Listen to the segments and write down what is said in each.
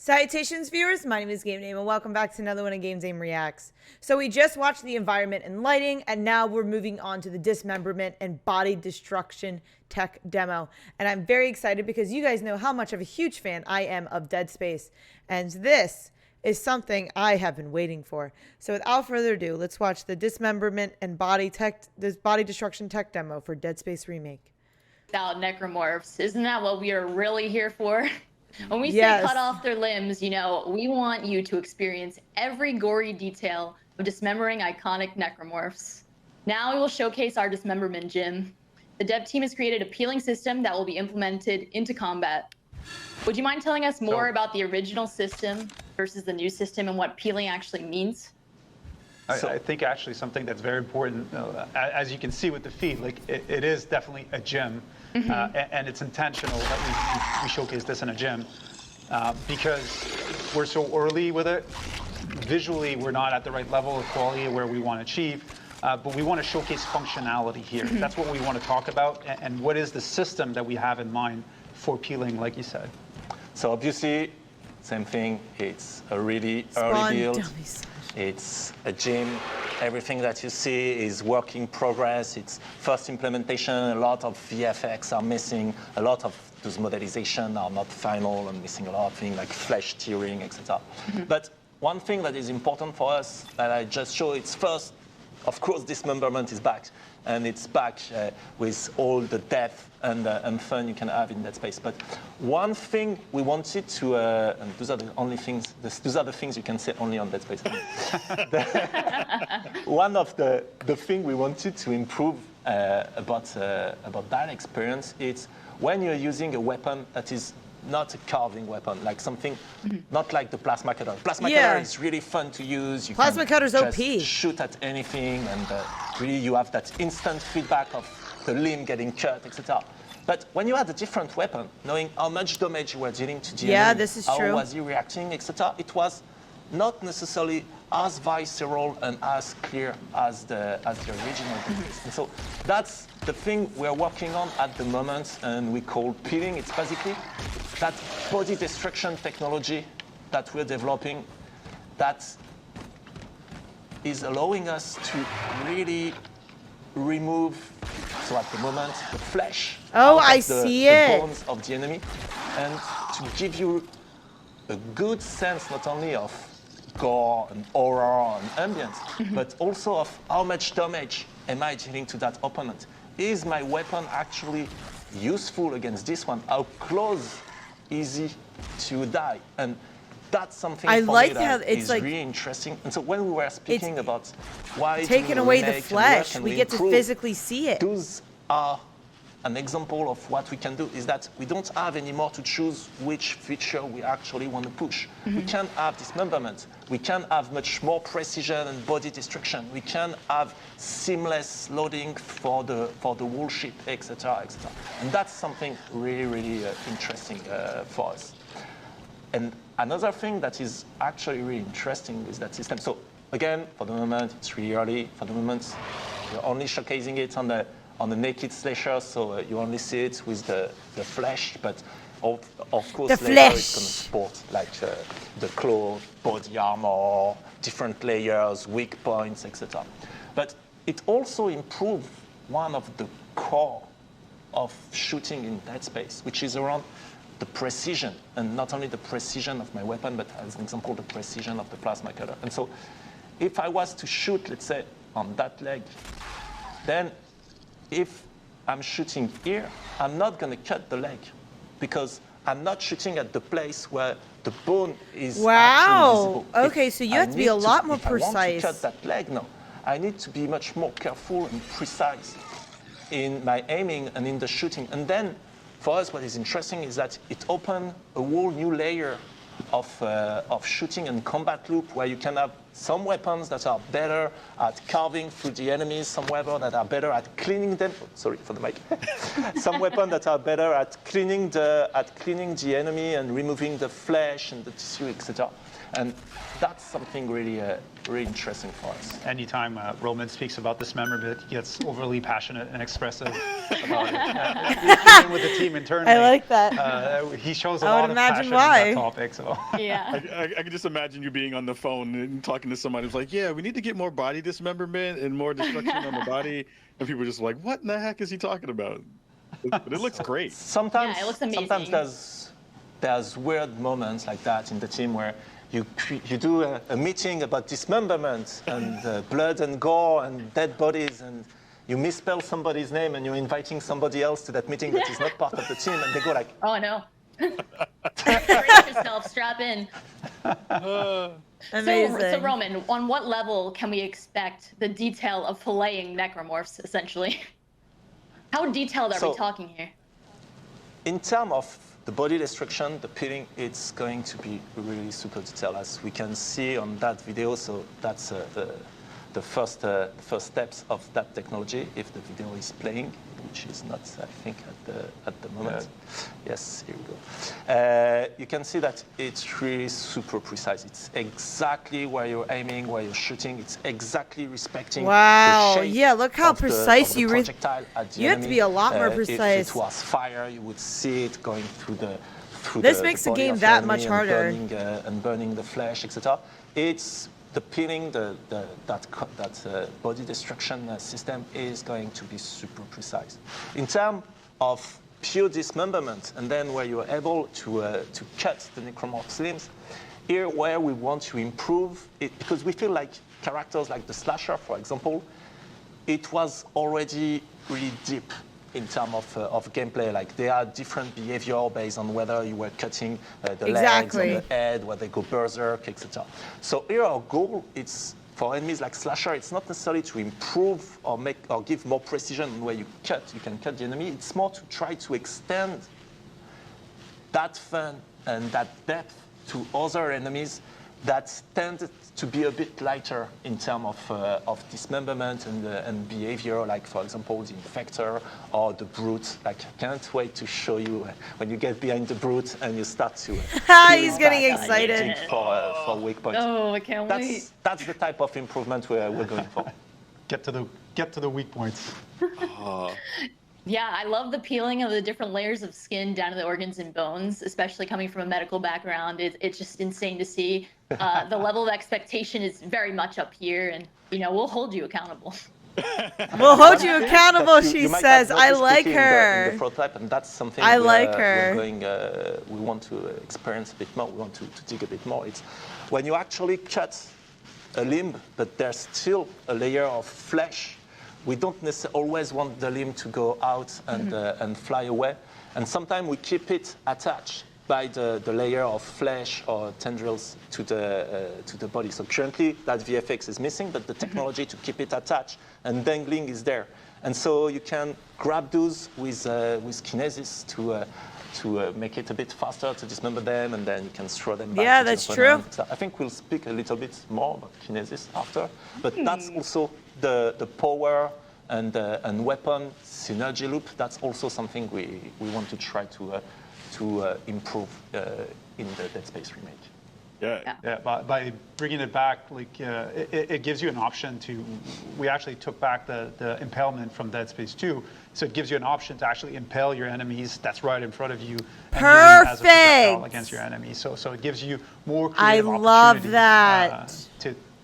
Salutations, viewers. My name is GameDame, and welcome back to another one of GameDame Reacts. So we just watched the environment and lighting, and now we're moving on to the dismemberment and body destruction tech demo. And I'm very excited because you guys know how much of a huge fan I am of Dead Space, and this is something I have been waiting for. So without further ado, let's watch the dismemberment and body destruction tech demo for Dead Space Remake. Without necromorphs, isn't that what we are really here for? When we say cut off their limbs, you know, we want you to experience every gory detail of dismembering iconic necromorphs. Now we will showcase our dismemberment gym. The dev team has created a peeling system that will be implemented into combat. Would you mind telling us more about the original system versus the new system and what peeling actually means? I think actually something that's very important, as you can see with the feed, like it is definitely a gym, and it's intentional that we showcase this in a gym because we're so early with it. Visually, we're not at the right level of quality where we want to achieve, but we want to showcase functionality here. That's what we want to talk about, and what is the system that we have in mind for peeling, like you said. So obviously, same thing. It's a really early build. It's a gym. Everything that you see is work in progress. It's first implementation. A lot of VFX are missing. A lot of those modelizations are not final and missing a lot of things like flesh tearing, etc. But one thing that is important for us that I just showed, it's first, of course, dismemberment is back. And it's back with all the depth and fun you can have in Dead Space. But one thing we wanted to, and those are the only things, those are the things you can say only on Dead Space. One of the thing we wanted to improve about that experience is when you're using a weapon that is not a carving weapon, like something, not like the plasma cutter. Plasma cutter is really fun to use. You plasma cutter's OP. Shoot at anything, and really you have that instant feedback of the limb getting cut, etc. But when you had a different weapon, knowing how much damage you were dealing to the enemy, this is how true. was he reacting, etc., it was not necessarily as visceral and as clear as the original. And so that's the thing we're working on at the moment, and we call peeling. It's basically that body destruction technology that we're developing that is allowing us to really remove, so at the moment, the flesh the bones of the enemy, and to give you a good sense not only of gore and horror and ambience, but also of how much damage am I dealing to that opponent. Is my weapon actually useful against this one? How close is he to die? And that's something for me that is really interesting. And so when we were speaking about why taking away the flesh, we get to physically see it. Those are an example of what we can do is that we don't have anymore to choose which feature we actually want to push. We can have dismemberment. We can have much more precision and body destruction. We can have seamless loading for the whole ship, etc., etc. And that's something really, really interesting for us. And another thing that is actually really interesting is that system. So again, for the moment, it's really early. For the moment, we're only showcasing it on the naked slasher, so you only see it with the flesh, but of course later it's going to support like the claw, body armor, different layers, weak points, etc. But it also improved one of the core of shooting in Dead Space, which is around the precision, and not only the precision of my weapon, but as an example, the precision of the plasma cutter. And so if I was to shoot, let's say, on that leg, then if I'm shooting here, I'm not going to cut the leg because I'm not shooting at the place where the bone is actually visible. Okay, so you have to be a lot more precise. If I want to cut that leg, no. I need to be much more careful and precise in my aiming and in the shooting. And then, for us, what is interesting is that it opened a whole new layer of shooting and combat loop where you can have some weapons that are better at carving through the enemies, some weapons that are better at cleaning them. Oh, sorry for the mic. Some weapons that are better at cleaning the enemy and removing the flesh and the tissue, etc. And that's something really, really interesting for us. Anytime Roman speaks about Dismemberment, he gets overly passionate and expressive about it. Even with the team internally, I like that. He shows a I lot would of imagine passion why. in that topic. So. Yeah. I can just imagine you being on the phone and talking to somebody who's like, yeah, we need to get more body dismemberment and more destruction on the body. And people are just like, what in the heck is he talking about? But it looks great. Sometimes, Yeah, it looks amazing. sometimes there's weird moments like that in the team where you do a meeting about dismemberment and blood and gore and dead bodies, and you misspell somebody's name and you're inviting somebody else to that meeting that is not part of the team, and they go like, Oh no. Brace yourself, strap in. Amazing. So Roman, on what level can we expect the detail of filleting necromorphs, essentially? How detailed are we talking here? in terms of the body destruction, the peeling, it's going to be really super detailed, as we can see on that video. So that's the first steps of that technology, if the video is playing, which is not, I think, at the moment. Yes, here we go. You can see that it's really super precise. It's exactly where you're aiming, where you're shooting. It's exactly respecting Wow. the shape Yeah, look how of the, precise of the you projectile at the you have to enemy. be a lot more If precise. it was fire, you would see it going through the This makes the body game of that enemy much harder. and burning the flesh, etc. It's the peeling, that body destruction system is going to be super precise. In terms of pure dismemberment, and then where you're able to cut the necromorph's limbs, here where we want to improve it, because we feel like characters like the slasher, for example, it was already really deep in terms of gameplay. Like, there are different behavior based on whether you were cutting the legs or the head, where they go berserk, etc. So here our goal, it's for enemies like slasher, it's not necessarily to improve or give more precision where you can cut the enemy. It's more to try to extend that fun and that depth to other enemies that tend to be a bit lighter in terms of dismemberment and behavior, like, for example, the Infector or the Brute. Like, I can't wait to show you when you get behind the Brute and you start to He's getting excited. for weak points. Oh, I can't wait. That's the type of improvement we're going for. Get to the weak points. Yeah, I love the peeling of the different layers of skin down to the organs and bones, especially coming from a medical background. It's just insane to see. The level of expectation is very much up here, and we'll hold you accountable. We'll hold you accountable, she You might says. have I noticed like in her. the prototype, and that's something I like her. we want to experience a bit more. We want to dig a bit more. It's when you actually cut a limb, but there's still a layer of flesh. We don't necessarily always want the limb to go out and fly away. And sometimes we keep it attached by the layer of flesh or tendrils to the body. So currently that VFX is missing, but the technology to keep it attached and dangling is there. And so you can grab those with kinesis to make it a bit faster to dismember them, and then you can throw them back. Yeah, to the that's opponent. true. So I think we'll speak a little bit more about kinesis after, but that's also the power and weapon synergy loop. That's also something we want to try to improve in the Dead Space remake. Yeah, by bringing it back, like it gives you an option to. We actually took back the impalement from Dead Space 2, so it gives you an option to actually impale your enemies. That's right in front of you. And use it as a projectile against your enemies. So it gives you more creative love that.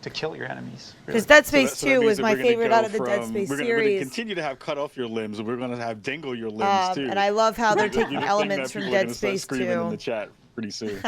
To kill your enemies. Because Dead Space So that 2 was means that my we're gonna favorite go out of the Dead from- Space we're gonna series. continue to have cut off your limbs, and we're going to have dangle your limbs too. And I love how they're You're the taking thing elements that from people are Dead gonna start Space screaming in the 2. chat pretty soon.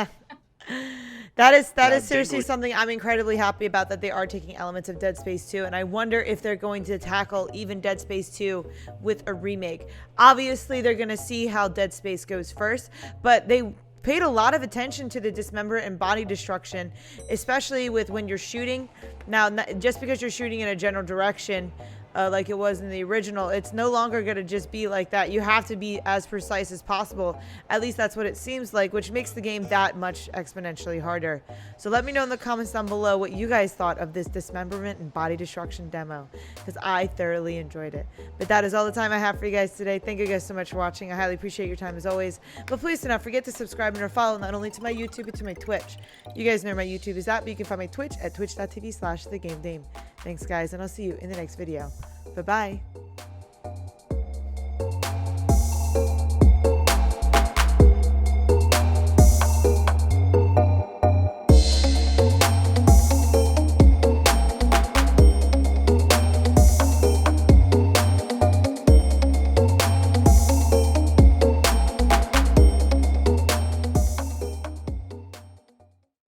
That is seriously dangling. something I'm incredibly happy about, that they are taking elements of Dead Space 2, and I wonder if they're going to tackle even Dead Space 2 with a remake. Obviously, they're going to see how Dead Space goes first, but they paid a lot of attention to the dismemberment and body destruction, especially with when you're shooting. Now, just because you're shooting in a general direction, like it was in the original. It's no longer going to just be like that. You have to be as precise as possible. At least that's what it seems like, which makes the game that much exponentially harder. So let me know in the comments down below what you guys thought of this Dismemberment and Body Destruction demo, because I thoroughly enjoyed it. But that is all the time I have for you guys today. Thank you guys so much for watching. I highly appreciate your time as always. But please do not forget to subscribe and or follow not only to my YouTube but to my Twitch. You guys know where my YouTube is at, but you can find my Twitch at twitch.tv/thegamedame. Thanks guys, and I'll see you in the next video. Bye-bye.